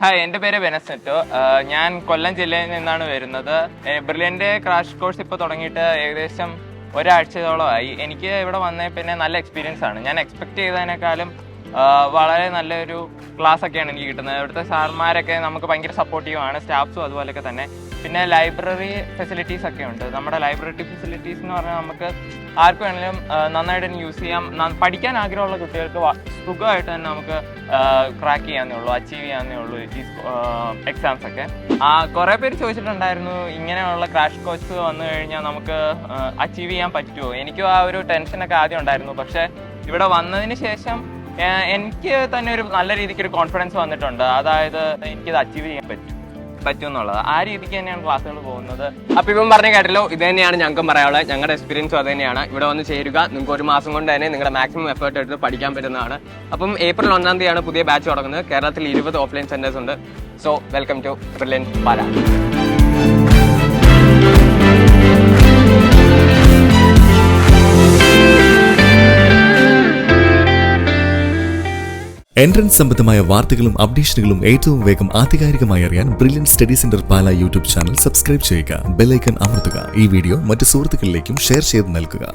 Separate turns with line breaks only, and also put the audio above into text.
Hi, എൻ്റെ പേര് ബെനസെറ്റോ. ഞാൻ കൊല്ലം ജില്ലയിൽ നിന്നാണ് വരുന്നത്. ബ്രില്യൻ്റെ ക്രാഷ് കോഴ്സ് ഇപ്പോൾ തുടങ്ങിയിട്ട് ഏകദേശം ഒരാഴ്ചയോളമായി. എനിക്ക് ഇവിടെ വന്നേ പിന്നെ നല്ല എക്സ്പീരിയൻസ് ആണ്. ഞാൻ എക്സ്പെക്ട് ചെയ്തതിനേക്കാളും വളരെ നല്ലൊരു ക്ലാസ് ഒക്കെയാണ് എനിക്ക് കിട്ടുന്നത്. ഇവിടുത്തെ സാർമാരൊക്കെ നമുക്ക് ഭയങ്കര സപ്പോർട്ടീവാണ്, സ്റ്റാഫ്സും അതുപോലെയൊക്കെ തന്നെ. പിന്നെ ലൈബ്രറി ഫെസിലിറ്റീസ് ഒക്കെ ഉണ്ട്. നമ്മുടെ ലൈബ്രറി ഫെസിലിറ്റീസ് എന്ന് പറഞ്ഞാൽ നമുക്ക് ആർക്ക് വേണമെങ്കിലും നന്നായിട്ട് യൂസ് ചെയ്യാം. പഠിക്കാൻ ആഗ്രഹമുള്ള കുട്ടികൾക്ക് സുഖമായിട്ട് തന്നെ നമുക്ക് ക്രാക്ക് ചെയ്യാന്നേ ഉള്ളൂ, അച്ചീവ് ചെയ്യാന്നേ ഉള്ളൂ ഈ എക്സാംസ് ഒക്കെ. കുറേ പേര് ചോദിച്ചിട്ടുണ്ടായിരുന്നു, ഇങ്ങനെയുള്ള ക്രാഷ് കോഴ്സ് വന്നു കഴിഞ്ഞാൽ നമുക്ക് അച്ചീവ് ചെയ്യാൻ പറ്റുമോ. എനിക്കും ആ ഒരു ടെൻഷനൊക്കെ ആദ്യം ഉണ്ടായിരുന്നു. പക്ഷേ ഇവിടെ വന്നതിന് ശേഷം എനിക്ക് തന്നെ ഒരു നല്ല രീതിക്ക് ഒരു കോൺഫിഡൻസ് വന്നിട്ടുണ്ട്. അതായത് എനിക്കിത് അച്ചീവ് ചെയ്യാൻ പറ്റും എന്നുള്ളത്. ആ രീതിക്ക് തന്നെയാണ് ക്ലാസ്സുകൾ പോകുന്നത്.
അപ്പം ഇപ്പം പറഞ്ഞ കേട്ടല്ലോ, ഇത് തന്നെയാണ് ഞങ്ങൾക്കും പറയാനുള്ളത്. ഞങ്ങളുടെ എക്സ്പീരിയൻസും അത് തന്നെയാണ്. ഇവിടെ വന്ന് ചേരുക, നിങ്ങൾക്ക് ഒരു മാസം കൊണ്ട് തന്നെ നിങ്ങളുടെ മാക്സിമം എഫേർട്ട് എടുത്ത് പഠിക്കാൻ പറ്റുന്നതാണ്. അപ്പം ഏപ്രിൽ 1-ാം തീയതിയാണ് പുതിയ ബാച്ച് തുടങ്ങുന്നത്. കേരളത്തിൽ 20 ഓഫ്ലൈൻ സെന്റേഴ്സ് ഉണ്ട്. So welcome to Brilliant Pala.
Entrance സംബന്ധമായ വാർത്തകളും അപ്ഡേഷനുകളും ഏറ്റവും വേഗം ആധികാരികമായി അറിയാൻ Brilliant study centre Pala YouTube channel subscribe ചെയ്യുക. ബെൽ ഐക്കൺ അമർത്തുക. ഈ വീഡിയോ മറ്റ് സുഹൃത്തുക്കളിലേക്കും ഷെയർ ചെയ്ത് നൽകുക.